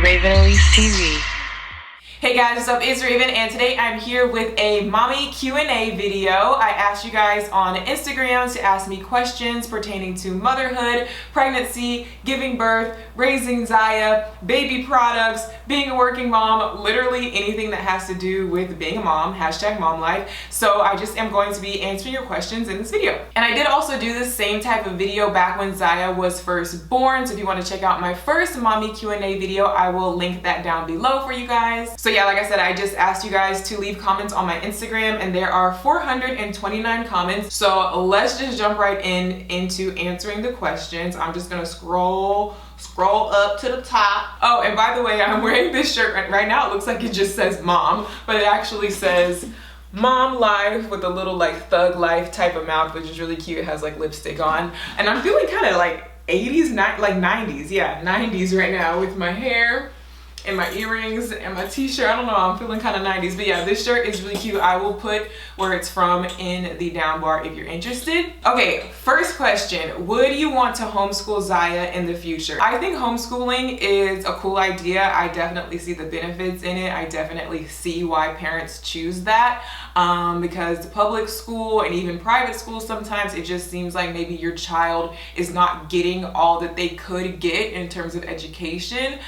Raven Elyse TV. Hey guys, what's up? It's Raven, and today I'm here with a mommy Q&A video. I asked you guys on Instagram to ask me questions pertaining to motherhood, pregnancy, giving birth, raising Ziya, baby products, being a working mom, literally anything that has to do with being a mom, hashtag mom life. So I just am going to be answering your questions in this video. And I did also do the same type of video back when Ziya was first born. So if you want to check out my first mommy Q&A video, I will link that down below for you guys. So yeah, like I said, I just asked you guys to leave comments on my Instagram, and there are 429 comments. So let's just jump right into answering the questions. I'm just gonna scroll up to the top. Oh, and by the way, I'm wearing this shirt right now. It looks like it just says mom, but it actually says mom life with a little like thug life type of mouth, which is really cute. It has like lipstick on, and I'm feeling kind of like 80s, like 90s. Yeah, 90s right now with my hair and my earrings and my t-shirt. I don't know, I'm feeling kind of 90s, but yeah, this shirt is really cute. I will put where it's from in the down bar if you're interested. Okay, first question, would you want to homeschool Ziya in the future? I think homeschooling is a cool idea. I definitely see the benefits in it. I definitely see why parents choose that because public school and even private school, sometimes it just seems like maybe your child is not getting all that they could get in terms of education.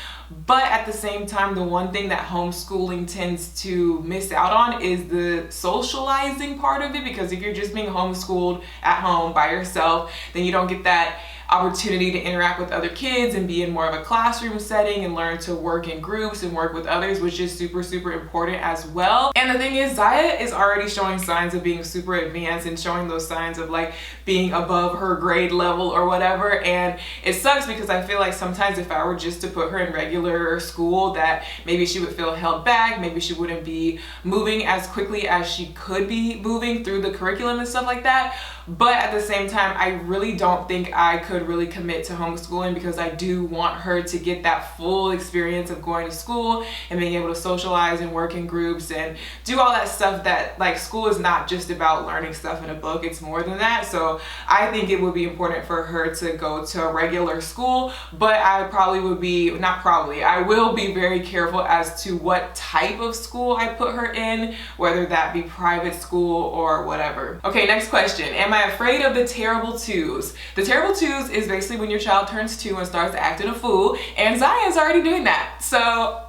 But at the same time, the one thing that homeschooling tends to miss out on is the socializing part of it, because if you're just being homeschooled at home by yourself, then you don't get that opportunity to interact with other kids and be in more of a classroom setting and learn to work in groups and work with others, which is super important as well. And the thing is, Ziya is already showing signs of being super advanced and showing those signs of like being above her grade level or whatever. And it sucks because I feel like sometimes if I were just to put her in regular school, that maybe she would feel held back, maybe she wouldn't be moving as quickly as she could be moving through the curriculum and stuff like that. But at the same time, I really don't think I could really commit to homeschooling, because I do want her to get that full experience of going to school and being able to socialize and work in groups and do all that stuff. That like, school is not just about learning stuff in a book, it's more than that. So I think it would be important for her to go to a regular school, but I probably would be, not probably, I will be very careful as to what type of school I put her in, whether that be private school or whatever. Okay, next question. Am I afraid of the terrible twos? The terrible twos is basically when your child turns 2 and starts acting a fool, and Ziya is already doing that. So,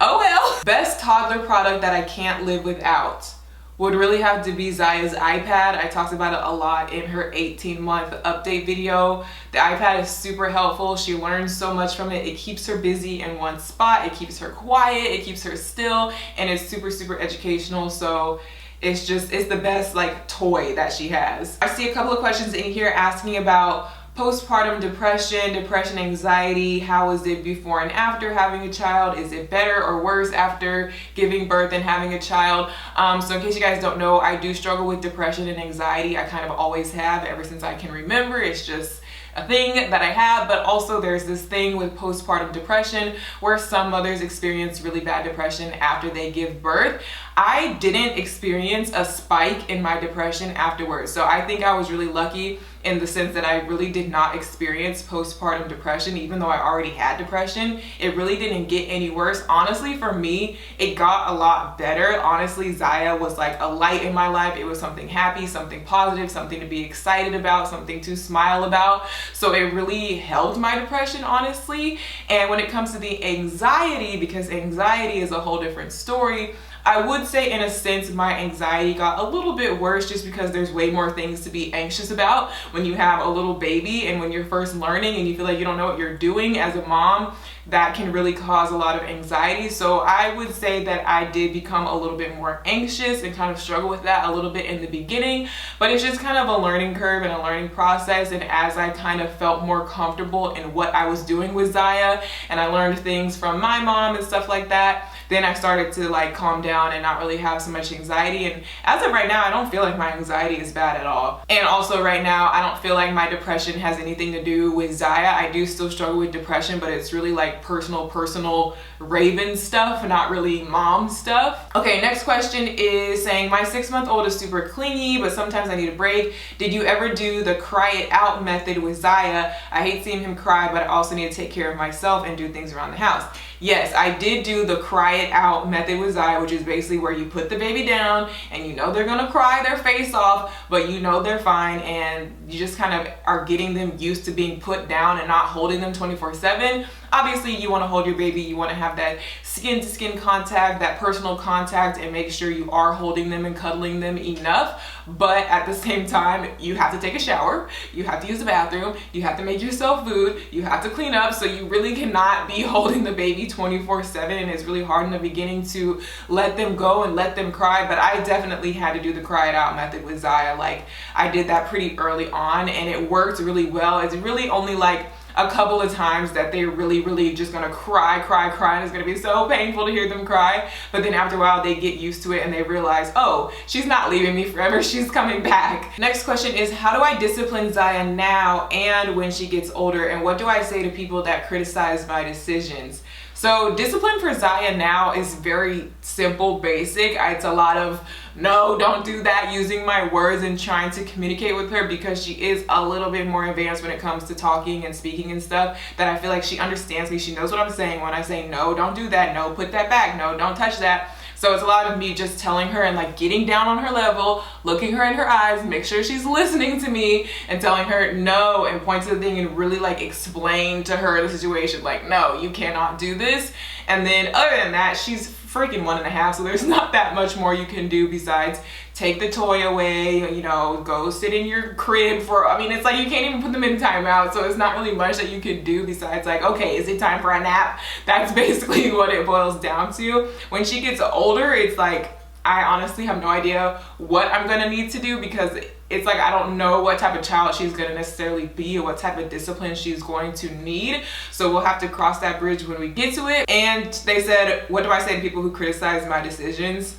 oh well. Best toddler product that I can't live without would really have to be Ziya's iPad. I talked about it a lot in her 18-month update video. The iPad is super helpful. She learns so much from it. It keeps her busy in one spot. It keeps her quiet. It keeps her still, and it's super educational. So it's the best like toy that she has. I see a couple of questions in here asking about postpartum depression, anxiety. How is it before and after having a child? Is it better or worse after giving birth and having a child? So in case you guys don't know, I do struggle with depression and anxiety. I kind of always have, ever since I can remember. It's just a thing that I have. But also there's this thing with postpartum depression where some mothers experience really bad depression after they give birth. I didn't experience a spike in my depression afterwards. So I think I was really lucky in the sense that I really did not experience postpartum depression. Even though I already had depression, it really didn't get any worse. Honestly, for me, it got a lot better. Honestly, Ziya was like a light in my life. It was something happy, something positive, something to be excited about, something to smile about. So it really helped my depression, honestly. And when it comes to the anxiety, because anxiety is a whole different story, I would say in a sense my anxiety got a little bit worse, just because there's way more things to be anxious about when you have a little baby and when you're first learning and you feel like you don't know what you're doing as a mom. That can really cause a lot of anxiety. So I would say that I did become a little bit more anxious and kind of struggle with that a little bit in the beginning, but it's just kind of a learning curve and a learning process. And as I kind of felt more comfortable in what I was doing with Ziya, and I learned things from my mom and stuff like that, then I started to like calm down and not really have so much anxiety. And as of right now, I don't feel like my anxiety is bad at all. And also right now, I don't feel like my depression has anything to do with Ziya. I do still struggle with depression, but it's really like personal Raven stuff, not really mom stuff. Okay, next question is saying, my 6-month-old is super clingy, but sometimes I need a break. Did you ever do the cry it out method with Ziya? I hate seeing him cry, but I also need to take care of myself and do things around the house. Yes, I did do the cry it out method with Ziya, which is basically where you put the baby down and you know they're gonna cry their face off, but you know they're fine, and you just kind of are getting them used to being put down and not holding them 24/7. Obviously, you want to hold your baby, you want to have that skin-to-skin contact, that personal contact, and make sure you are holding them and cuddling them enough. But at the same time, you have to take a shower, you have to use the bathroom, you have to make yourself food, you have to clean up, so you really cannot be holding the baby 24/7, and it's really hard in the beginning to let them go and let them cry. But I definitely had to do the cry it out method with Ziya. Like, I did that pretty early on, and it worked really well. It's really only like a couple of times that they're really just gonna cry, and it's gonna be so painful to hear them cry. But then after a while, they get used to it and they realize, oh, she's not leaving me forever, she's coming back. Next question is, how do I discipline Ziya now and when she gets older? And what do I say to people that criticize my decisions? So discipline for Ziya now is very simple, basic. It's a lot of, no, don't do that, using my words and trying to communicate with her, because she is a little bit more advanced when it comes to talking and speaking and stuff, that I feel like she understands me. She knows what I'm saying when I say, no, don't do that, no, put that back, no, don't touch that. So it's a lot of me just telling her and like getting down on her level, looking her in her eyes, make sure she's listening to me, and telling her no, and point to the thing and really like explain to her the situation, like, no, you cannot do this. And then other than that, she's freaking 1.5, so there's not that much more you can do besides take the toy away, you know, go sit in your crib for, I mean, it's like you can't even put them in timeout, so it's not really much that you can do besides like, okay, is it time for a nap? That's basically what it boils down to. When she gets older, it's like, I honestly have no idea what I'm gonna need to do, because it's like I don't know what type of child she's gonna necessarily be or what type of discipline she's going to need. So we'll have to cross that bridge when we get to it. And they said, what do I say to people who criticize my decisions?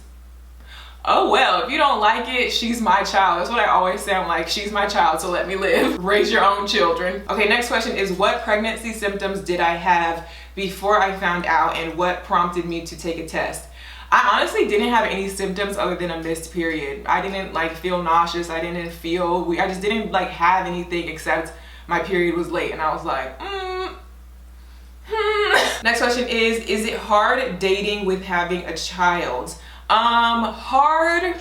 Oh, well, if you don't like it, she's my child. That's what I always say. I'm like, she's my child, so let me live. Raise your own children. Okay, next question is, what pregnancy symptoms did I have before I found out, and what prompted me to take a test? I honestly didn't have any symptoms other than a missed period. I didn't like feel nauseous. I didn't feel, I just didn't like have anything except my period was late, and I was like, Next question is it hard dating with having a child? Hard?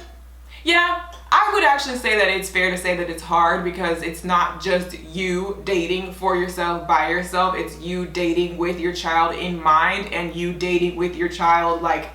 Yeah, I would actually say that it's fair to say that it's hard, because it's not just you dating for yourself by yourself. It's you dating with your child in mind, and you dating with your child like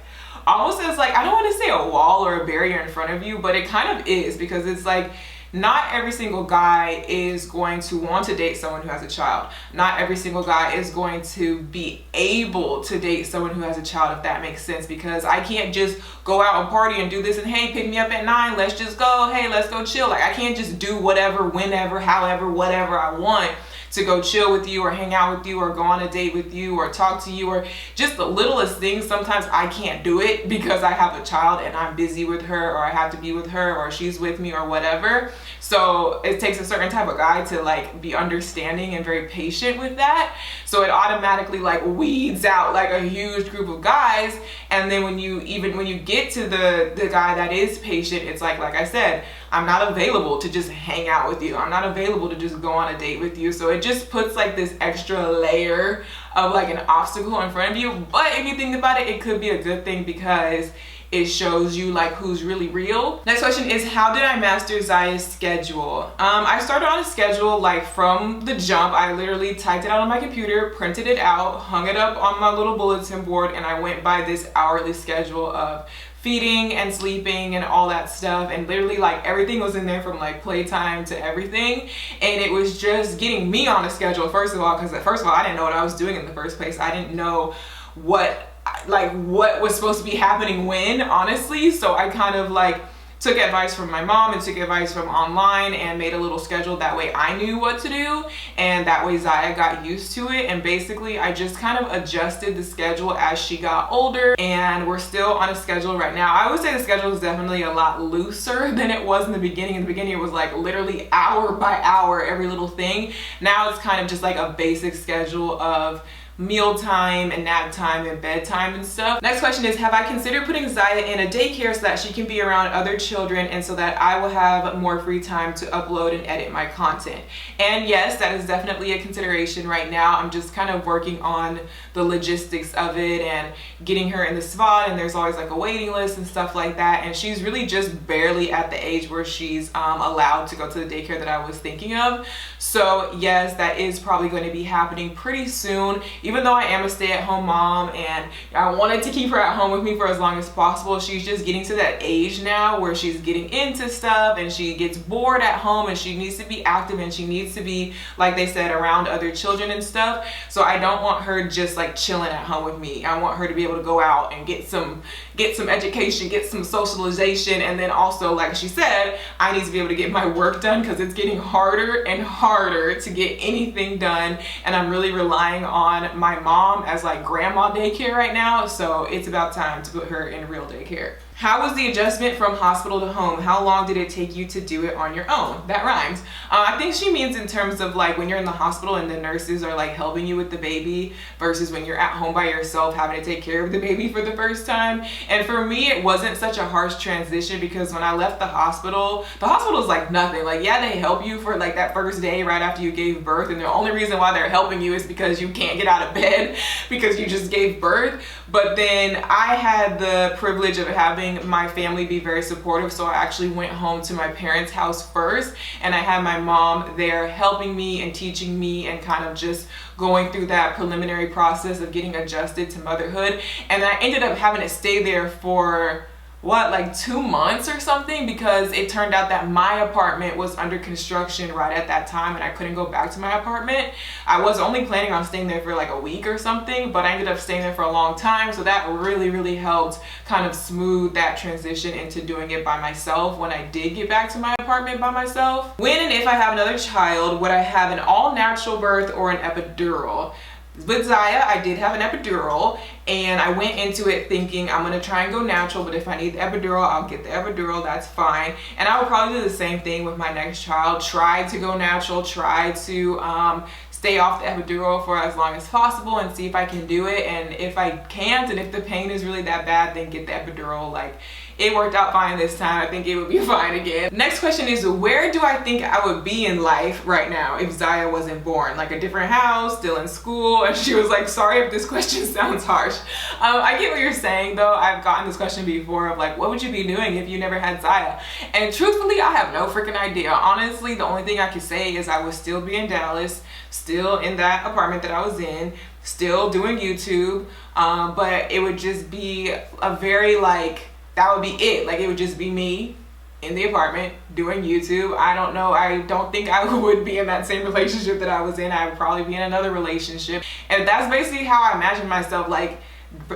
almost as like, I don't want to say a wall or a barrier in front of you, but it kind of is, because it's like not every single guy is going to want to date someone who has a child. Not every single guy is going to be able to date someone who has a child, if that makes sense, because I can't just go out and party and do this and, hey, pick me up at 9, let's just go, hey, let's go chill. Like, I can't just do whatever, whenever, however, whatever I want to go chill with you or hang out with you or go on a date with you or talk to you, or just the littlest things. Sometimes I can't do it because I have a child and I'm busy with her, or I have to be with her, or she's with me, or whatever. So it takes a certain type of guy to like be understanding and very patient with that. So it automatically like weeds out like a huge group of guys. And then when you get to the guy that is patient, it's like I said, I'm not available to just hang out with you. I'm not available to just go on a date with you. So it just puts like this extra layer of like an obstacle in front of you. But if you think about it, it could be a good thing, because it shows you like who's really real. Next question is, how did I master Ziya's schedule? I started on a schedule like from the jump. I literally typed it out on my computer, printed it out, hung it up on my little bulletin board, and I went by this hourly schedule of feeding and sleeping and all that stuff, and literally like everything was in there from like playtime to everything. And it was just getting me on a schedule, first of all, because first of all, I didn't know what I was doing in the first place. I didn't know what was supposed to be happening when, honestly. So I kind of like took advice from my mom and took advice from online and made a little schedule. That way I knew what to do, and that way Ziya got used to it. And basically I just kind of adjusted the schedule as she got older, and we're still on a schedule right now. I would say the schedule is definitely a lot looser than it was in the beginning. In the beginning it was like literally hour by hour every little thing. Now it's kind of just like a basic schedule of meal time and nap time and bedtime and stuff. Next question is, have I considered putting Ziya in a daycare so that she can be around other children and so that I will have more free time to upload and edit my content? And yes, that is definitely a consideration right now. I'm just kind of working on the logistics of it and getting her in the spot, and there's always like a waiting list and stuff like that, and she's really just barely at the age where she's allowed to go to the daycare that I was thinking of. So yes, that is probably going to be happening pretty soon. Even though I am a stay-at-home mom and I wanted to keep her at home with me for as long as possible, she's just getting to that age now where she's getting into stuff and she gets bored at home and she needs to be active and she needs to be, like they said, around other children and stuff. So I don't want her just like chilling at home with me. I want her to be able to go out and get some education, get some socialization, and then also, like she said, I need to be able to get my work done because it's getting harder and harder to get anything done, and I'm really relying on my mom as like grandma daycare right now, so it's about time to put her in real daycare. How was the adjustment from hospital to home? How long did it take you to do it on your own? That rhymes. I think she means in terms of like when you're in the hospital and the nurses are like helping you with the baby versus when you're at home by yourself having to take care of the baby for the first time. And for me, it wasn't such a harsh transition because when I left the hospital is like nothing. Like, yeah, they help you for like that first day right after you gave birth, and the only reason why they're helping you is because you can't get out of bed because you just gave birth. But then I had the privilege of having my family be very supportive, so I actually went home to my parents' house first, and I had my mom there helping me and teaching me and kind of just going through that preliminary process of getting adjusted to motherhood. And I ended up having to stay there for like 2 months or something, because it turned out that my apartment was under construction right at that time and I couldn't go back to my apartment. I was only planning on staying there for like a week or something, but I ended up staying there for a long time, so that really helped kind of smooth that transition into doing it by myself when I did get back to my apartment by myself. When and if I have another child, would I have an all-natural birth or an epidural? With Ziya, I did have an epidural, and I went into it thinking I'm gonna try and go natural, but if I need the epidural, I'll get the epidural, that's fine. And I would probably do the same thing with my next child, try to go natural, try to stay off the epidural for as long as possible and see if I can do it. And if I can't, and if the pain is really that bad, then get the epidural. Like, it worked out fine this time. I think it would be fine again. Next question is, where do I think I would be in life right now if Ziya wasn't born? Like a different house, still in school? And she was like, sorry if this question sounds harsh. I get what you're saying though. I've gotten this question before of like, what would you be doing if you never had Ziya? And truthfully, I have no freaking idea. Honestly, the only thing I could say is I would still be in Dallas, still in that apartment that I was in, still doing YouTube, but it would just be a very like, that would be it. Like, it would just be me in the apartment doing YouTube. I don't know. I don't think I would be in that same relationship that I was in. I would probably be in another relationship. And that's basically how I imagine myself, like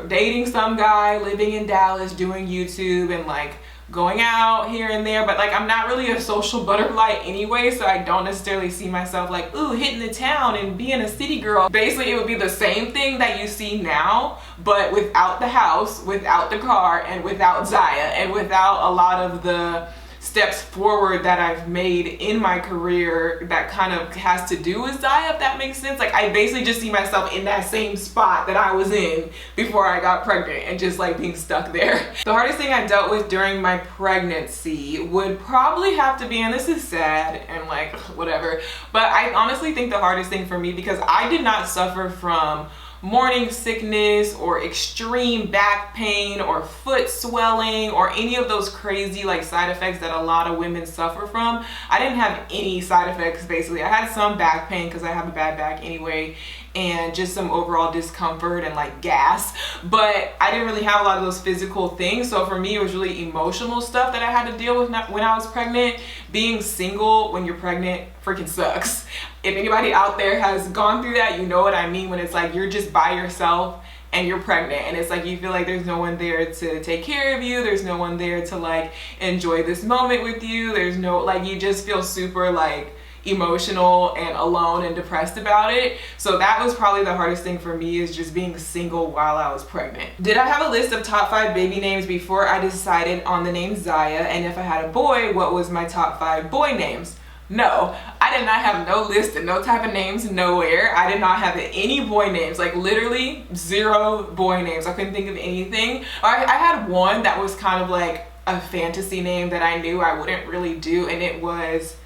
dating some guy, living in Dallas, doing YouTube, and like going out here and there. But like, I'm not really a social butterfly anyway, so I don't necessarily see myself like, ooh, hitting the town and being a city girl. Basically, it would be the same thing that you see now, but without the house, without the car, and without Ziya, and without a lot of the steps forward that I've made in my career that kind of has to do with Ziya, if that makes sense. Like, I basically just see myself in that same spot that I was in before I got pregnant and just like being stuck there. The hardest thing I dealt with during my pregnancy would probably have to be, and this is sad and like whatever, but I honestly think the hardest thing for me, because I did not suffer from morning sickness or extreme back pain or foot swelling or any of those crazy like side effects that a lot of women suffer from. I didn't have any side effects. Basically, I had some back pain because I have a bad back anyway, and just some overall discomfort and like gas, but I didn't really have a lot of those physical things. So for me, it was really emotional stuff that I had to deal with when I was pregnant. Being single when you're pregnant freaking sucks. If anybody out there has gone through that, you know what I mean, when it's like you're just by yourself and you're pregnant, and it's like you feel like there's no one there to take care of you, there's no one there to like enjoy this moment with you, there's no, like, you just feel super like emotional and alone and depressed about it. So that was probably the hardest thing for me, is just being single while I was pregnant. Did I have a list of top 5 baby names before I decided on the name Ziya? And if I had a boy, what was my top 5 boy names? No, I did not have no list and no type of names nowhere. I did not have any boy names, like literally 0 boy names. I couldn't think of anything. I had one that was kind of like a fantasy name that I knew I wouldn't really do, and it was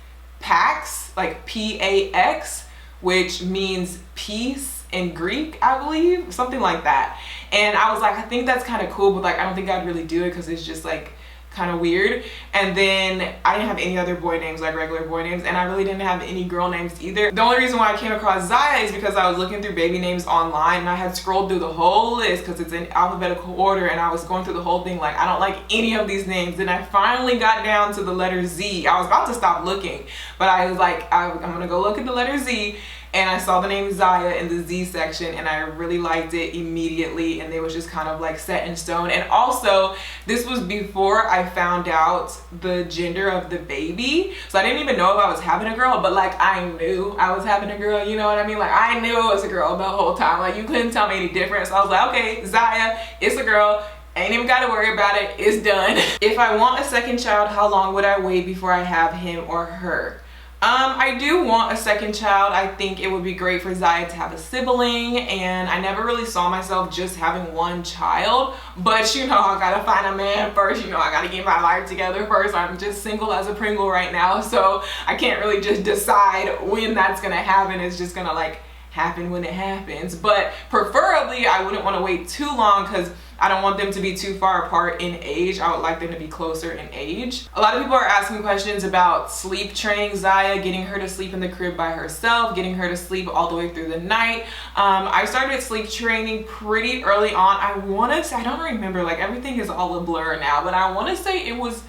Pax, like P-A-X, which means peace in Greek, I believe, something like that. And I was like, I think that's kind of cool, but like I don't think I'd really do it because it's just like kind of weird. And then I didn't have any other boy names, like regular boy names, and I really didn't have any girl names either. The only reason why I came across Ziya is because I was looking through baby names online, and I had scrolled through the whole list because it's in alphabetical order, and I was going through the whole thing like, I don't like any of these names. Then I finally got down to the letter Z. I was about to stop looking, but I was like, I'm gonna go look at the letter Z. And I saw the name Ziya in the Z section, and I really liked it immediately, and it was just kind of like set in stone. And also, this was before I found out the gender of the baby, so I didn't even know if I was having a girl, but like I knew I was having a girl, you know what I mean? Like I knew it was a girl the whole time. Like you couldn't tell me any difference. So I was like, okay, Ziya, it's a girl. Ain't even gotta worry about it, it's done. If I want a second child, how long would I wait before I have him or her? I do want a second child. I think it would be great for Ziya to have a sibling, and I never really saw myself just having one child, but you know, I gotta find a man first, you know, I gotta get my life together first. I'm just single as a Pringle right now, so I can't really just decide when that's gonna happen. It's just gonna like happen when it happens, but preferably I wouldn't want to wait too long because I don't want them to be too far apart in age. I would like them to be closer in age. A lot of people are asking questions about sleep training Ziya, getting her to sleep in the crib by herself, getting her to sleep all the way through the night. I started sleep training pretty early on. I want to say, I don't remember, like everything is all a blur now, but I want to say it was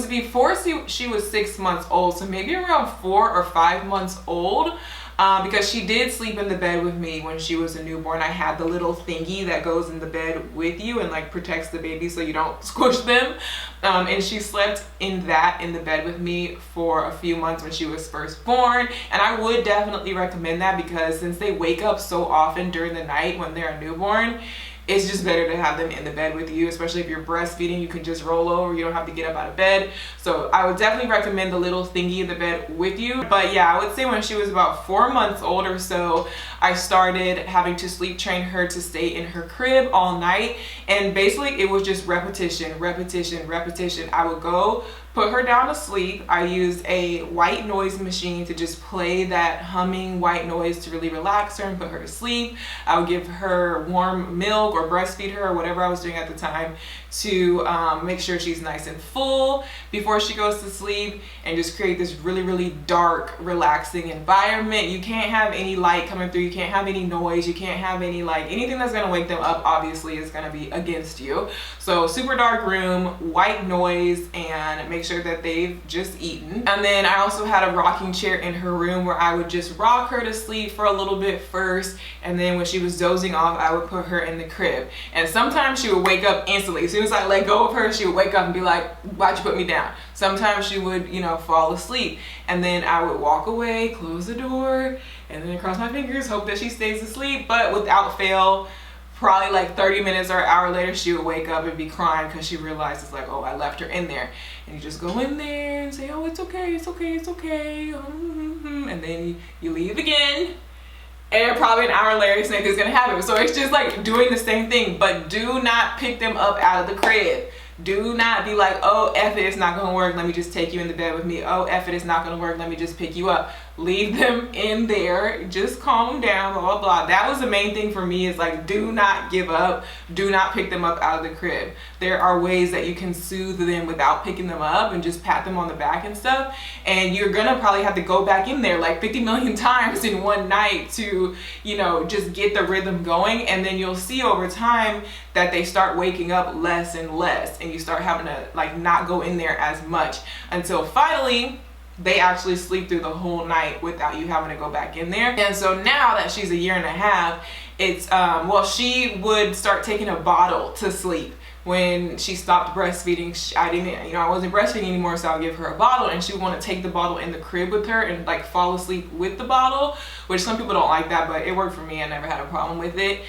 before she was 6 months old, so maybe around 4 or 5 months old. Because she did sleep in the bed with me when she was a newborn. I had the little thingy that goes in the bed with you and like protects the baby so you don't squish them. And she slept in the bed with me for a few months when she was first born. And I would definitely recommend that because since they wake up so often during the night when they're a newborn, it's just better to have them in the bed with you, especially if you're breastfeeding. You can just roll over, you don't have to get up out of bed. So I would definitely recommend the little thingy in the bed with you. But yeah, I would say when she was about 4 months old or so, I started having to sleep train her to stay in her crib all night. And basically it was just repetition, repetition, repetition. I would go put her down to sleep. I used a white noise machine to just play that humming white noise to really relax her and put her to sleep. I would give her warm milk or breastfeed her or whatever I was doing at the time to make sure she's nice and full before she goes to sleep, and just create this really, really dark, relaxing environment. You can't have any light coming through. You can't have any noise. You can't have any like anything that's gonna wake them up, obviously is gonna be against you. So super dark room, white noise, and make sure that they've just eaten. And then I also had a rocking chair in her room where I would just rock her to sleep for a little bit first, and then when she was dozing off, I would put her in the crib. And sometimes she would wake up instantly. As soon as I let go of her, she would wake up and be like, why'd you put me down? Sometimes she would, you know, fall asleep, and then I would walk away, close the door, and then cross my fingers, hope that she stays asleep. But without fail, probably like 30 minutes or an hour later, she would wake up and be crying because she realizes like, oh, I left her in there. And you just go in there and say, oh, it's okay, it's okay, it's okay. And then you leave again. And probably an hour later, same thing's gonna happen. So it's just like doing the same thing, but do not pick them up out of the crib. Do not be like, oh, F it, it's not gonna work, let me just take you in the bed with me. Oh, F it, it's not gonna work, let me just pick you up. Leave them in there, just calm them down, blah, blah, blah. That was the main thing for me, is like, do not give up. Do not pick them up out of the crib. There are ways that you can soothe them without picking them up and just pat them on the back and stuff. And you're gonna probably have to go back in there like 50 million times in one night to, you know, just get the rhythm going. And then you'll see over time that they start waking up less and less, and you start having to like not go in there as much until finally they actually sleep through the whole night without you having to go back in there. And so now that she's a year and a half, it's well, she would start taking a bottle to sleep. When she stopped breastfeeding, I wasn't breastfeeding anymore, so I'll give her a bottle, and she would want to take the bottle in the crib with her and like fall asleep with the bottle, which some people don't like that, but it worked for me. I never had a problem with it.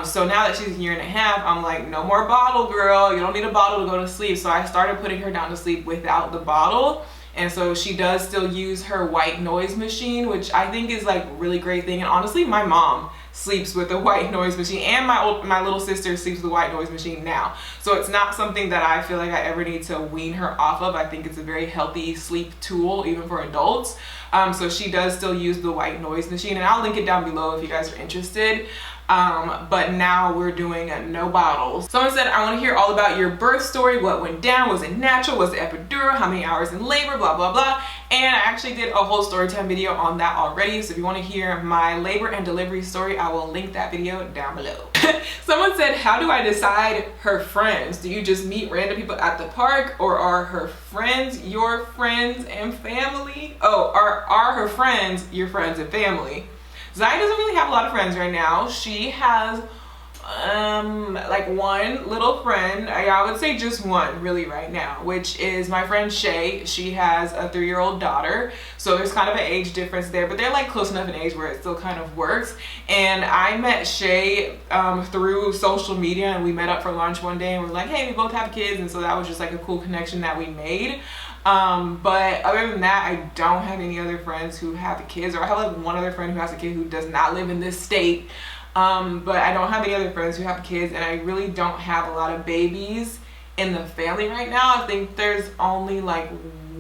So now that she's a year and a half, I'm like, no more bottle, girl. You don't need a bottle to go to sleep. So I started putting her down to sleep without the bottle. And so she does still use her white noise machine, which I think is like a really great thing. And honestly, my mom sleeps with a white noise machine, and my little sister sleeps with a white noise machine now. So it's not something that I feel like I ever need to wean her off of. I think it's a very healthy sleep tool, even for adults. So she does still use the white noise machine, and I'll link it down below if you guys are interested. But now we're doing no bottles. Someone said, I want to hear all about your birth story. What went down? Was it natural? Was it epidural? How many hours in labor? Blah, blah, blah. And I actually did a whole story time video on that already. So if you want to hear my labor and delivery story, I will link that video down below. Someone said, how do I decide her friends? Do you just meet random people at the park, or are her friends your friends and family? Oh, are her friends your friends and family? Ziya doesn't really have a lot of friends right now. She has like one little friend. I would say just one really right now, which is my friend Shay. She has a 3-year-old daughter, so there's kind of an age difference there, but they're like close enough in age where it still kind of works. And I met Shay through social media, and we met up for lunch one day, and we're like, hey, we both have kids, and so that was just like a cool connection that we made. But other than that, I don't have any other friends who have kids, or I have like one other friend who has a kid who does not live in this state. But I don't have any other friends who have kids, and I really don't have a lot of babies in the family right now. I think there's only like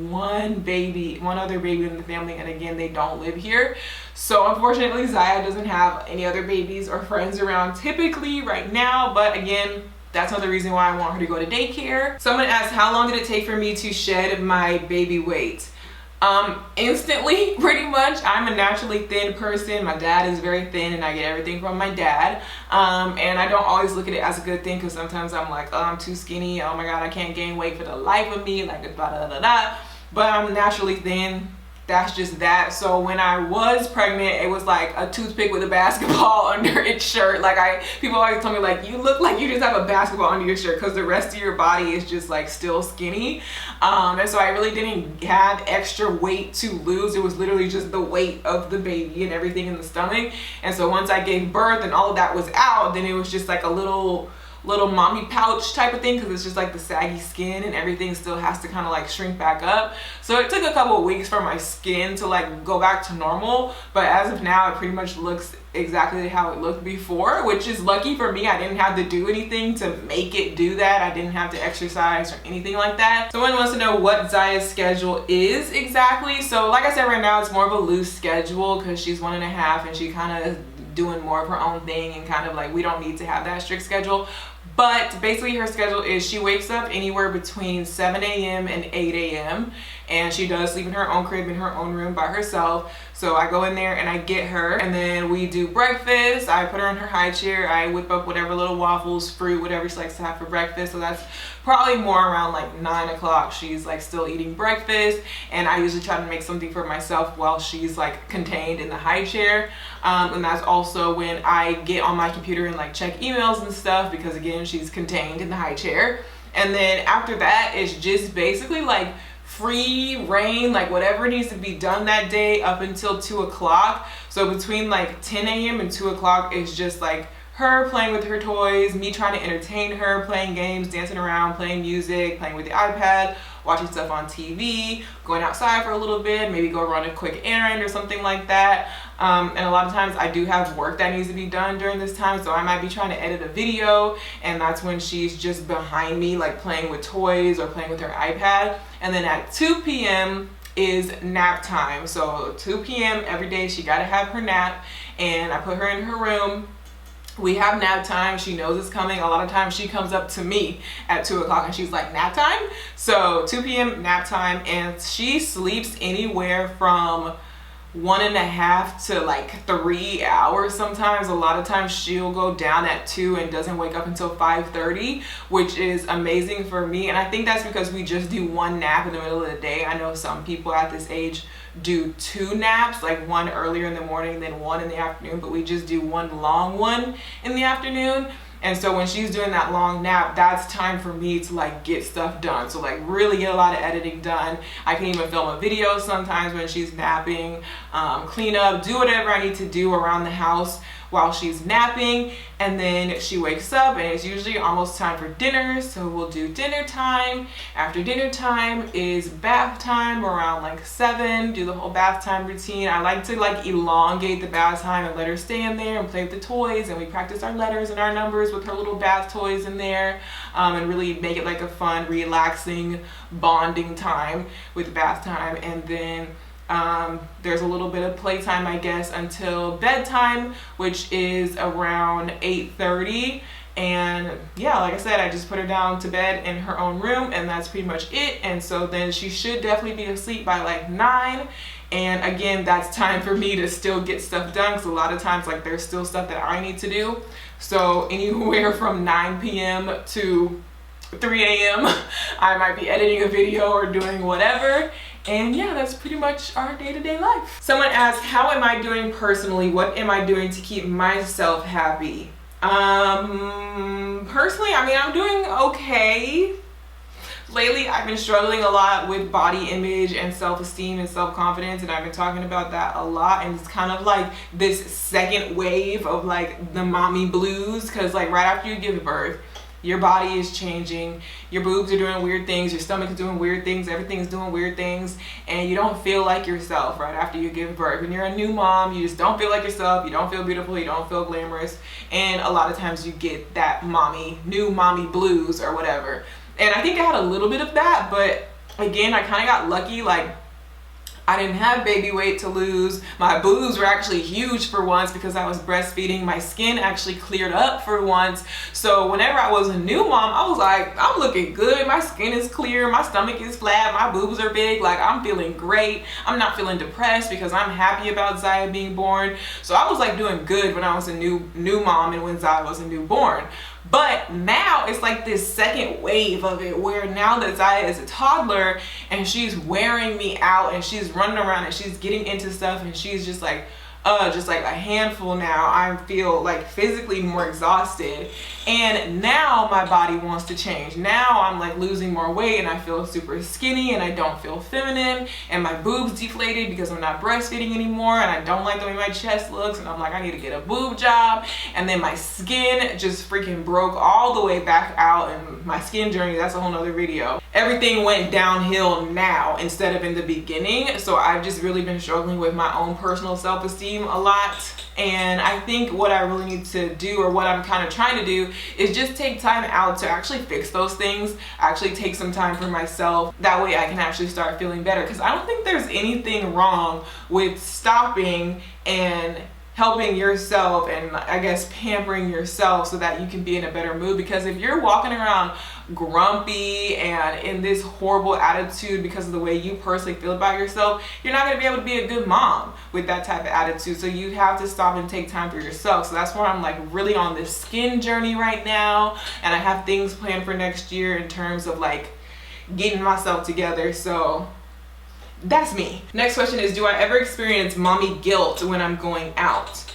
one other baby in the family, and again, they don't live here. So unfortunately, Ziya doesn't have any other babies or friends around typically right now, but again, that's another reason why I want her to go to daycare. Someone asked, how long did it take for me to shed my baby weight? Instantly, pretty much. I'm a naturally thin person. My dad is very thin, and I get everything from my dad. And I don't always look at it as a good thing, because sometimes I'm like, oh, I'm too skinny. Oh my God, I can't gain weight for the life of me. Like, da da da da. But I'm naturally thin. That's just that. So when I was pregnant, it was like a toothpick with a basketball under its shirt. Like people always tell me, like, you look like you just have a basketball under your shirt, because the rest of your body is just like still skinny. And so I really didn't have extra weight to lose. It was literally just the weight of the baby and everything in the stomach. And so once I gave birth and all of that was out, then it was just like a little mommy pouch type of thing, because it's just like the saggy skin and everything still has to kind of like shrink back up. So it took a couple of weeks for my skin to like go back to normal, but as of now, it pretty much looks exactly how it looked before, which is lucky for me. I didn't have to do anything to make it do that. I didn't have to exercise or anything like that. Someone wants to know what Ziya's schedule is exactly. So like I said, right now it's more of a loose schedule, because she's 1.5 and she kind of doing more of her own thing, and kind of like we don't need to have that strict schedule. But basically her schedule is she wakes up anywhere between 7 a.m. and 8 a.m. and she does sleep in her own crib in her own room by herself. So I go in there and I get her, and then we do breakfast. I put her in her high chair. I whip up whatever little waffles, fruit, whatever she likes to have for breakfast. So that's probably more around like 9 o'clock. She's like still eating breakfast, and I usually try to make something for myself while she's like contained in the high chair. And that's also when I get on my computer and like check emails and stuff, because again, she's contained in the high chair. And then after that, it's just basically like free reign, like whatever needs to be done that day up until 2 o'clock. So between like 10 a.m. and 2 o'clock is just like her playing with her toys, me trying to entertain her, playing games, dancing around, playing music, playing with the iPad, watching stuff on TV, going outside for a little bit, maybe go run a quick errand or something like that. And a lot of times I do have work that needs to be done during this time, so I might be trying to edit a video, and that's when she's just behind me, like playing with toys or playing with her iPad. And then at 2 p.m. is nap time. So 2 p.m. every day she gotta have her nap, and I put her in her room. We have nap time. She knows it's coming. A lot of times she comes up to me at 2 o'clock and she's like, nap time? So 2 p.m. nap time, and she sleeps anywhere from 1.5 to like 3 hours sometimes. A lot of times she'll go down at 2 and doesn't wake up until 5:30, which is amazing for me. And I think that's because we just do one nap in the middle of the day. I know some people at this age do 2 naps, like one earlier in the morning, then one in the afternoon, but we just do one long one in the afternoon. And so when she's doing that long nap, that's time for me to like get stuff done. So like really get a lot of editing done. I can even film a video sometimes when she's napping, clean up, do whatever I need to do around the house while she's napping. And then she wakes up and it's usually almost time for dinner. So we'll do dinner time. After dinner time is bath time around like 7, do the whole bath time routine. I like to like elongate the bath time and let her stay in there and play with the toys, and we practice our letters and our numbers with her little bath toys in there, and really make it like a fun, relaxing, bonding time with bath time. And then there's a little bit of playtime, I guess, until bedtime, which is around 8:30. And yeah, like I said, I just put her down to bed in her own room, and that's pretty much it. And so then she should definitely be asleep by like 9. And again, that's time for me to still get stuff done, because a lot of times like there's still stuff that I need to do. So anywhere from 9 p.m. to 3 a.m. I might be editing a video or doing whatever. And yeah, that's pretty much our day-to-day life. Someone asked, how am I doing personally? What am I doing to keep myself happy? Personally, I mean, I'm doing okay. Lately, I've been struggling a lot with body image and self-esteem and self-confidence, and I've been talking about that a lot. And it's kind of like this second wave of like the mommy blues, because like right after you give birth, your body is changing, your boobs are doing weird things, your stomach is doing weird things, everything's doing weird things, and you don't feel like yourself right after you give birth. When you're a new mom, you just don't feel like yourself, you don't feel beautiful, you don't feel glamorous, and a lot of times you get that new mommy blues or whatever. And I think I had a little bit of that, but again, I kind of got lucky. Like, I didn't have baby weight to lose. My boobs were actually huge for once because I was breastfeeding. My skin actually cleared up for once. So whenever I was a new mom, I was like, I'm looking good. My skin is clear. My stomach is flat. My boobs are big. Like, I'm feeling great. I'm not feeling depressed because I'm happy about Ziya being born. So I was like doing good when I was a new mom and when Ziya was a newborn. But now it's like this second wave of it, where now that Ziya is a toddler and she's wearing me out and she's running around and she's getting into stuff and she's just like a handful now. I feel like physically more exhausted, and now my body wants to change. Now I'm like losing more weight and I feel super skinny and I don't feel feminine, and my boobs deflated because I'm not breastfeeding anymore, and I don't like the way my chest looks, and I'm like, I need to get a boob job. And then my skin just freaking broke all the way back out, and my skin journey, that's a whole nother video. Everything went downhill now instead of in the beginning. So I've just really been struggling with my own personal self-esteem a lot. And I think what I really need to do, or what I'm kind of trying to do, is just take time out to actually fix those things, actually take some time for myself. That way I can actually start feeling better, because I don't think there's anything wrong with stopping and helping yourself and I guess pampering yourself so that you can be in a better mood. Because if you're walking around grumpy and in this horrible attitude because of the way you personally feel about yourself, you're not going to be able to be a good mom with that type of attitude. So you have to stop and take time for yourself. So that's why I'm like really on this skin journey right now, and I have things planned for next year in terms of like getting myself together. So that's me. Next question is, do I ever experience mommy guilt when I'm going out?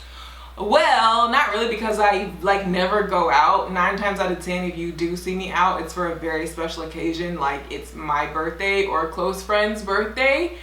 Well, not really, because I like never go out. 9 times out of 10, if you do see me out, it's for a very special occasion, like it's my birthday or a close friend's birthday.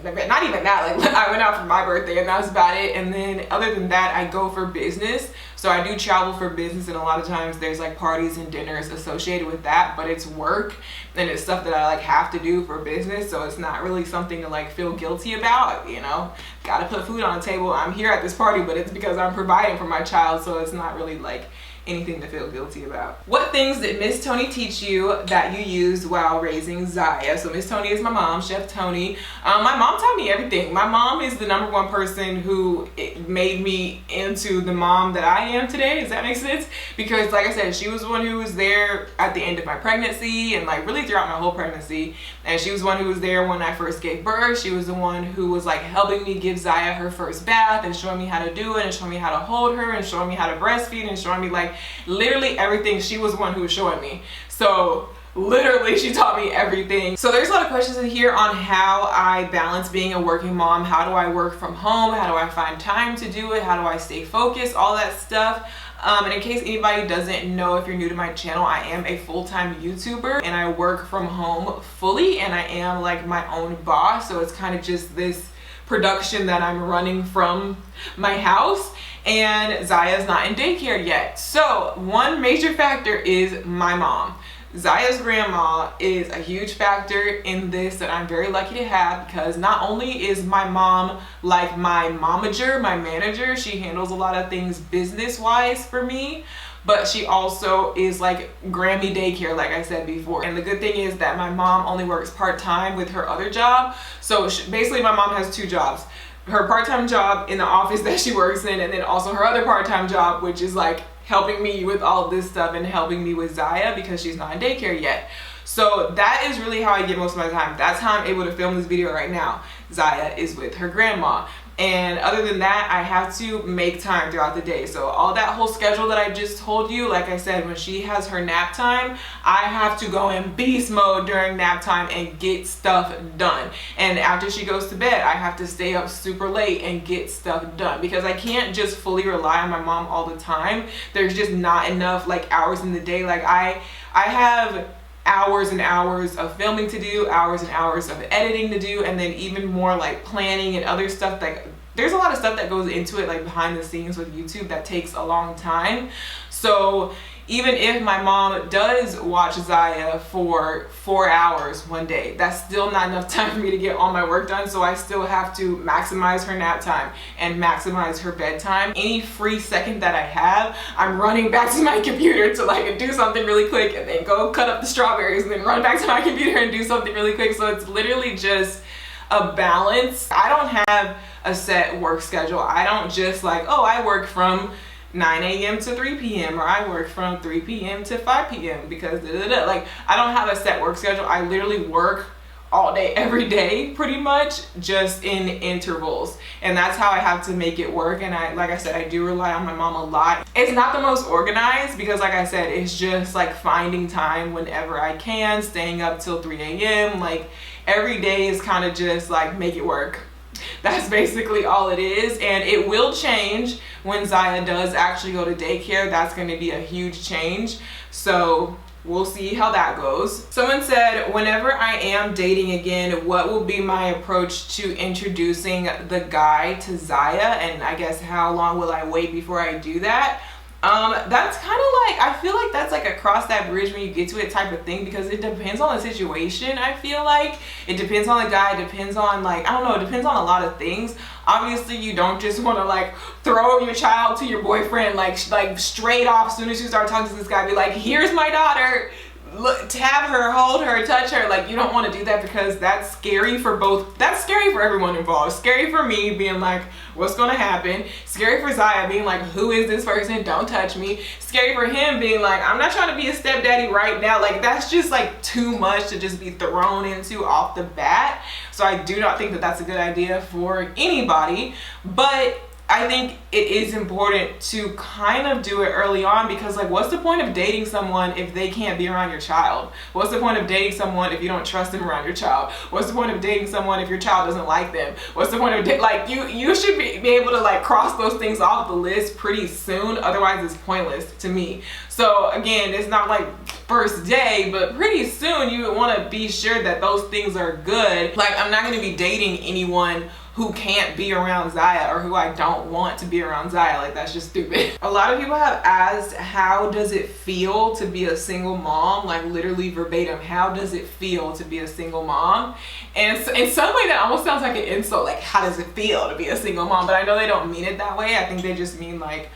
Not even that, like I went out for my birthday and that's about it. And then other than that, I go for business. So I do travel for business, and a lot of times there's like parties and dinners associated with that, but it's work and it's stuff that I like have to do for business. So it's not really something to like feel guilty about, you know. Gotta put food on the table. I'm here at this party, but it's because I'm providing for my child. So it's not really like anything to feel guilty about. What things did Miss Tony teach you that you used while raising Ziya? So Miss Tony is my mom, Chef Tony. My mom taught me everything. My mom is the #1 person who made me into the mom that I am today. Does that make sense? Because like I said, she was the one who was there at the end of my pregnancy and like really throughout my whole pregnancy. And she was the one who was there when I first gave birth. She was the one who was like helping me give Ziya her first bath and showing me how to do it and showing me how to hold her and showing me how to breastfeed and showing me like literally everything. She was the one who was showing me. So literally she taught me everything. So there's a lot of questions in here on how I balance being a working mom. How do I work from home? How do I find time to do it? How do I stay focused? All that stuff. And in case anybody doesn't know, if you're new to my channel, I am a full-time YouTuber and I work from home fully, and I am like my own boss. So it's kind of just this production that I'm running from my house, and Ziya's not in daycare yet. So one major factor is my mom. Ziya's grandma is a huge factor in this that I'm very lucky to have, because not only is my mom like my momager, my manager, she handles a lot of things business-wise for me, but she also is like Grammy daycare, like I said before. And the good thing is that my mom only works part-time with her other job. So basically my mom has 2 jobs. Her part-time job in the office that she works in, and then also her other part-time job, which is like helping me with all of this stuff and helping me with Ziya because she's not in daycare yet. So that is really how I get most of my time. That's how I'm able to film this video right now. Ziya is with her grandma. And other than that, I have to make time throughout the day. So all that whole schedule that I just told you, like I said, when she has her nap time, I have to go in beast mode during nap time and get stuff done. And after she goes to bed, I have to stay up super late and get stuff done, because I can't just fully rely on my mom all the time. There's just not enough like hours in the day. Like I have hours and hours of filming to do, hours and hours of editing to do, and then even more like planning and other stuff. Like there's a lot of stuff that goes into it, like behind the scenes with YouTube, that takes a long time. So even if my mom does watch Ziya for 4 hours one day, that's still not enough time for me to get all my work done. So I still have to maximize her nap time and maximize her bedtime. Any free second that I have, I'm running back to my computer to like do something really quick, and then go cut up the strawberries and then run back to my computer and do something really quick. So it's literally just a balance. I don't have a set work schedule. I don't just like, oh, I work from 9 a.m. to 3 p.m. or I work from 3 p.m. to 5 p.m. because like I don't have a set work schedule. I literally work all day, every day, pretty much, just in intervals. And that's how I have to make it work. And like I said, I do rely on my mom a lot. It's not the most organized because like I said, it's just like finding time whenever I can, staying up till 3 a.m. Like every day is kind of just like make it work. That's basically all it is. And it will change when Ziya does actually go to daycare. That's going to be a huge change. So we'll see how that goes. Someone said, whenever I am dating again, what will be my approach to introducing the guy to Ziya? And I guess how long will I wait before I do that? That's kind of like, I feel like that's like a cross that bridge when you get to it type of thing, because it depends on the situation. I feel like it depends on the guy, it depends on like, I don't know, it depends on a lot of things. Obviously you don't just want to like throw your child to your boyfriend like straight off as soon as you start talking to this guy, be like, here's my daughter, look, tap her, hold her, touch her. Like you don't want to do that, because that's scary for both. That's scary for everyone involved. Scary for me being like, what's gonna happen? Scary for Ziya being like, who is this person? Don't touch me. Scary for him being like, I'm not trying to be a stepdaddy right now. Like that's just like too much to just be thrown into off the bat. So I do not think that that's a good idea for anybody. But I think it is important to kind of do it early on, because like what's the point of dating someone if they can't be around your child? What's the point of dating someone if you don't trust them around your child? What's the point of dating someone if your child doesn't like them? What's the point of like you should be able to like cross those things off the list pretty soon, otherwise it's pointless to me. So again, it's not like first day, but pretty soon you would want to be sure that those things are good. Like I'm not going to be dating anyone who can't be around Ziya, or who I don't want to be around Ziya. Like that's just stupid. A lot of people have asked, how does it feel to be a single mom? Like literally verbatim, how does it feel to be a single mom? And in some way that almost sounds like an insult, like how does it feel to be a single mom? But I know they don't mean it that way. I think they just mean like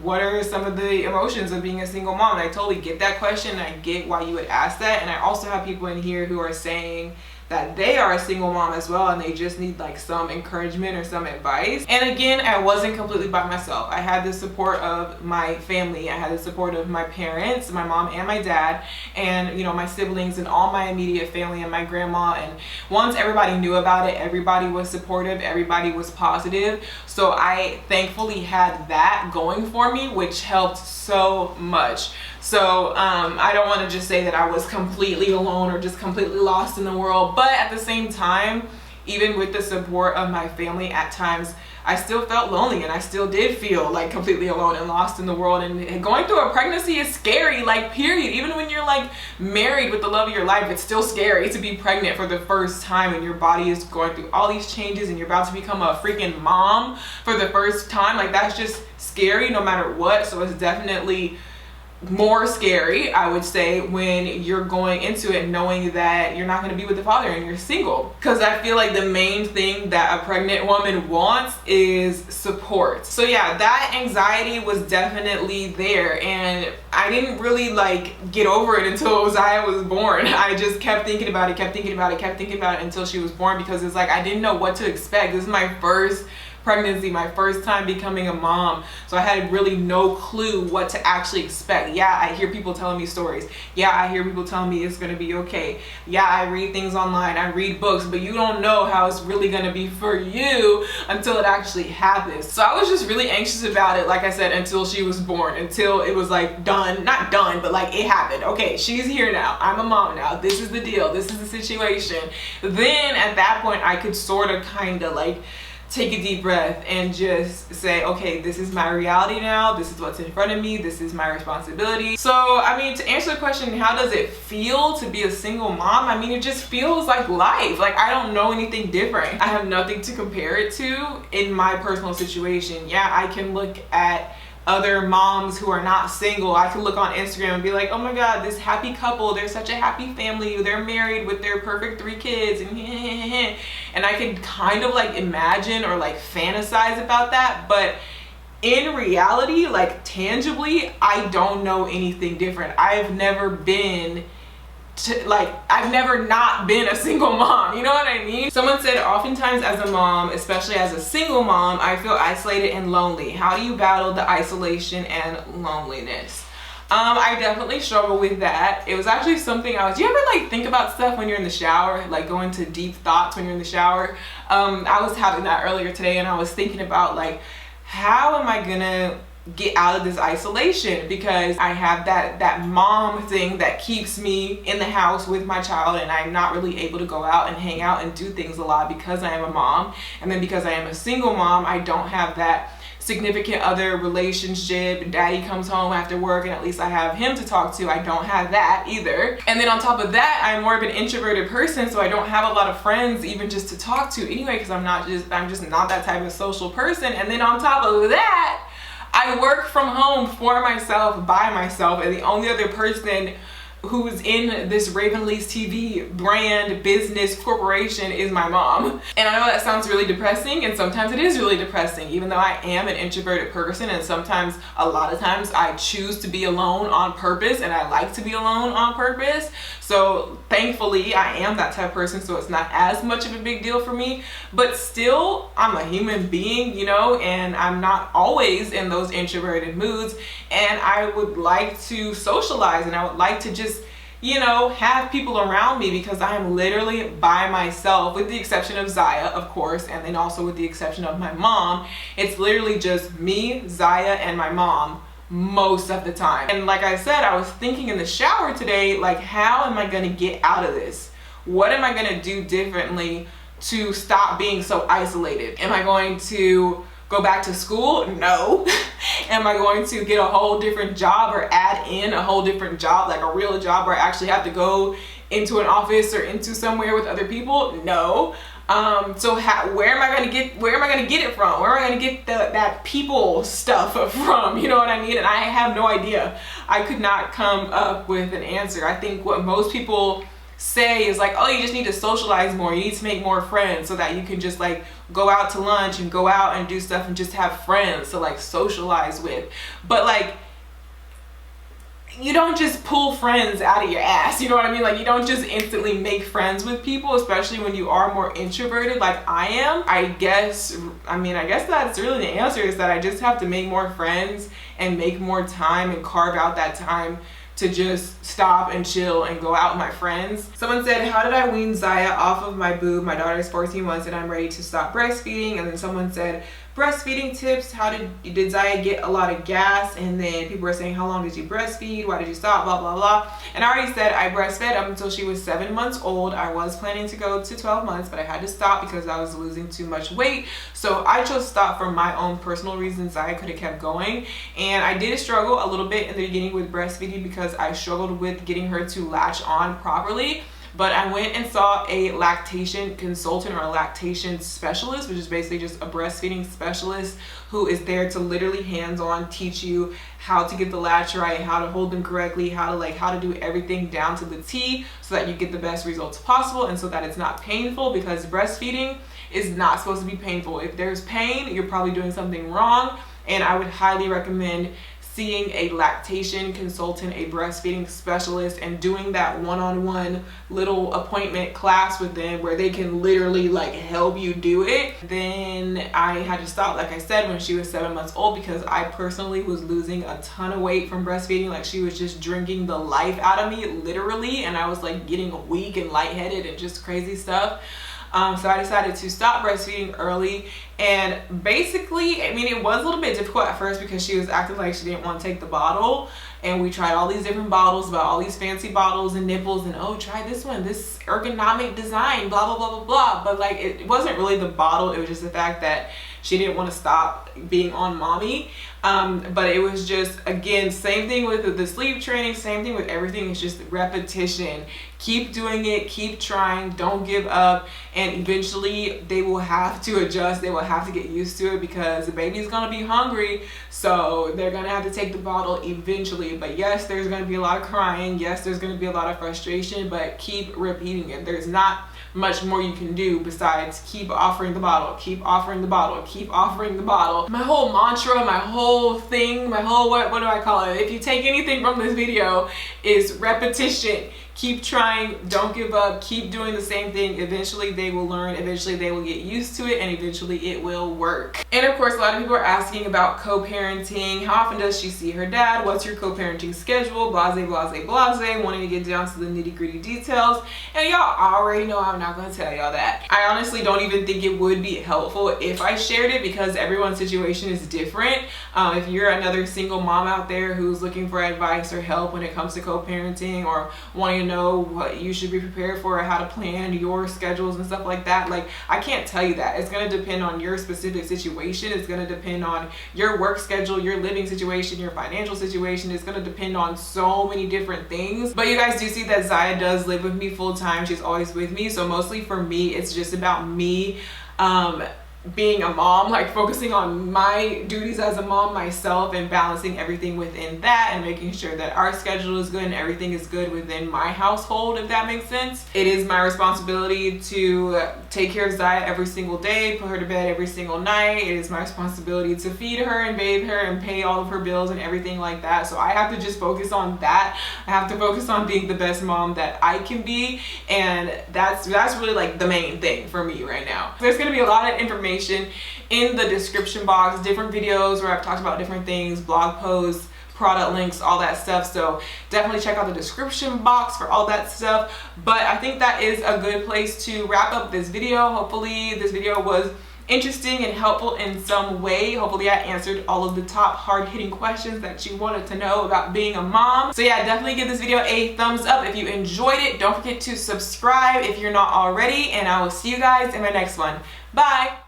what are some of the emotions of being a single mom? And I totally get that question, and I get why you would ask that. And I also have people in here who are saying that they are a single mom as well, and they just need like some encouragement or some advice. And again, I wasn't completely by myself. I had the support of my family. I had the support of my parents, my mom and my dad, and you know, my siblings and all my immediate family and my grandma. And once everybody knew about it, everybody was supportive, everybody was positive. So I thankfully had that going for me, which helped so much. So I don't want to just say that I was completely alone or just completely lost in the world, but at the same time, even with the support of my family, at times I still felt lonely, and I still did feel like completely alone and lost in the world. And going through a pregnancy is scary, like period. Even when you're like married with the love of your life, it's still scary to be pregnant for the first time, and your body is going through all these changes, and you're about to become a freaking mom for the first time. Like, that's just scary no matter what. So it's definitely more scary, I would say, when you're going into it knowing that you're not going to be with the father and you're single. Because I feel like the main thing that a pregnant woman wants is support. So yeah, that anxiety was definitely there, and I didn't really like get over it until Ziya was born. I just kept thinking about it, kept thinking about it, kept thinking about it until she was born, because it's like I didn't know what to expect. This is my first pregnancy, my first time becoming a mom, so I had really no clue what to actually expect. Yeah, I hear people telling me stories. Yeah, I hear people telling me it's gonna be okay. Yeah, I read things online, I read books, but you don't know how it's really gonna be for you until it actually happens. So I was just really anxious about it, like I said, until she was born, until it was like done, not done, but like it happened. Okay, she's here now, I'm a mom now, this is the deal, this is the situation. Then at that point I could sort of kind of like take a deep breath and just say, okay, this is my reality now, this is what's in front of me, this is my responsibility. So I mean, to answer the question, how does it feel to be a single mom? I mean, it just feels like life. Like, I don't know anything different. I have nothing to compare it to in my personal situation. Yeah, I can look at other moms who are not single. I can look on Instagram and be like, oh my god, this happy couple, they're such a happy family, they're married with their perfect 3 kids, and I can kind of like imagine or like fantasize about that. But in reality, like tangibly, I don't know anything different. I've never not been a single mom, you know what I mean? Someone said, oftentimes as a mom, especially as a single mom, I feel isolated and lonely. How do you battle the isolation and loneliness? I definitely struggle with that. It was actually something do you ever like think about stuff when you're in the shower, like go into deep thoughts when you're in the shower? I was having that earlier today, and I was thinking about like, how am I gonna get out of this isolation, because I have that mom thing that keeps me in the house with my child, and I'm not really able to go out and hang out and do things a lot because I am a mom. And then because I am a single mom, I don't have that significant other relationship. Daddy comes home after work and at least I have him to talk to. I don't have that either. And then on top of that, I'm more of an introverted person, so I don't have a lot of friends even just to talk to anyway, because I'm just not that type of social person. And then on top of that, I work from home for myself, by myself, and the only other person who's in this Elyse TV brand, business, corporation is my mom. And I know that sounds really depressing, and sometimes it is really depressing, even though I am an introverted person, and sometimes, a lot of times, I choose to be alone on purpose, and I like to be alone on purpose. So thankfully, I am that type of person, so it's not as much of a big deal for me. But still, I'm a human being, you know, and I'm not always in those introverted moods, and I would like to socialize, and I would like to just, you know, have people around me, because I'm literally by myself, with the exception of Ziya, of course, and then also with the exception of my mom. It's literally just me, Ziya, and my mom most of the time. And like I said, I was thinking in the shower today, like, how am I gonna get out of this? What am I gonna do differently to stop being so isolated? Am I going to go back to school? No. Am I going to get a whole different job, or add in a whole different job, like a real job where I actually have to go into an office or into somewhere with other people? No. So where am I gonna get it from? Where am I gonna get that people stuff from? You know what I mean? And I have no idea. I could not come up with an answer. I think what most people say is like, oh, you just need to socialize more, you need to make more friends so that you can just like go out to lunch and go out and do stuff and just have friends to like socialize with. But like, you don't just pull friends out of your ass, you know what I mean? Like, you don't just instantly make friends with people, especially when you are more introverted like I am. I guess that's really the answer, is that I just have to make more friends and make more time and carve out that time to just stop and chill and go out with my friends. Someone said, how did I wean Ziya off of my boob? My daughter is 14 months and I'm ready to stop breastfeeding. And then someone said, breastfeeding tips, did Ziya get a lot of gas? And then people were saying, how long did you breastfeed? Why did you stop? Blah, blah, blah. And I already said I breastfed up until she was 7 months old. I was planning to go to 12 months, but I had to stop because I was losing too much weight. So I chose to stop for my own personal reasons. I could have kept going. And I did struggle a little bit in the beginning with breastfeeding because I struggled with getting her to latch on properly. But I went and saw a lactation consultant or a lactation specialist, which is basically just a breastfeeding specialist who is there to literally hands-on teach you how to get the latch right, how to hold them correctly, how to do everything down to the T so that you get the best results possible and so that it's not painful, because breastfeeding is not supposed to be painful. If there's pain, you're probably doing something wrong, and I would highly recommend seeing a lactation consultant, a breastfeeding specialist, and doing that one-on-one little appointment class with them where they can literally like help you do it. Then I had to stop, like I said, when she was 7 months old, because I personally was losing a ton of weight from breastfeeding. Like, she was just drinking the life out of me, literally, and I was like getting weak and lightheaded and just crazy stuff. So I decided to stop breastfeeding early, and basically, I mean, it was a little bit difficult at first because she was acting like she didn't want to take the bottle, and we tried all these different bottles, about all these fancy bottles and nipples, and oh, try this one, this ergonomic design, blah, blah, blah, blah, blah. But like, it wasn't really the bottle, it was just the fact that she didn't want to stop being on mommy. But it was just, again, same thing with the sleep training, same thing with everything. It's just repetition. Keep doing it, keep trying, don't give up, and eventually they will have to adjust, they will have to get used to it, because the baby's gonna be hungry, so they're gonna have to take the bottle eventually. But yes, there's gonna be a lot of crying, yes, there's gonna be a lot of frustration, but keep repeating it. There's not much more you can do besides keep offering the bottle, keep offering the bottle, keep offering the bottle. My whole mantra, my whole thing, my whole, what do I call it? If you take anything from this video, is repetition. Keep trying, don't give up, keep doing the same thing. Eventually they will learn, eventually they will get used to it, and eventually it will work. And of course, a lot of people are asking about co-parenting. How often does she see her dad? What's your co-parenting schedule? Blase, blase, blase, wanting to get down to the nitty-gritty details. And y'all already know I'm not gonna tell y'all that. I honestly don't even think it would be helpful if I shared it, because everyone's situation is different. If you're another single mom out there who's looking for advice or help when it comes to co-parenting, or wanting to know what you should be prepared for, or how to plan your schedules and stuff like that, like, I can't tell you that. It's going to depend on your specific situation. It's going to depend on your work schedule, your living situation, your financial situation. It's going to depend on so many different things. But you guys do see that Ziya does live with me full time. She's always with me, so mostly for me it's just about me being a mom, like focusing on my duties as a mom myself, and balancing everything within that, and making sure that our schedule is good and everything is good within my household, if that makes sense. It is my responsibility to take care of Ziya every single day, put her to bed every single night. It is my responsibility to feed her and bathe her and pay all of her bills and everything like that. So I have to just focus on that. I have to focus on being the best mom that I can be, and that's really like the main thing for me right now. There's gonna be a lot of information in the description box, different videos where I've talked about different things, blog posts, product links, all that stuff. So definitely check out the description box for all that stuff. But I think that is a good place to wrap up this video. Hopefully this video was interesting and helpful in some way. Hopefully I answered all of the top hard-hitting questions that you wanted to know about being a mom. So yeah, definitely give this video a thumbs up if you enjoyed it. Don't forget to subscribe if you're not already, and I will see you guys in my next one. Bye!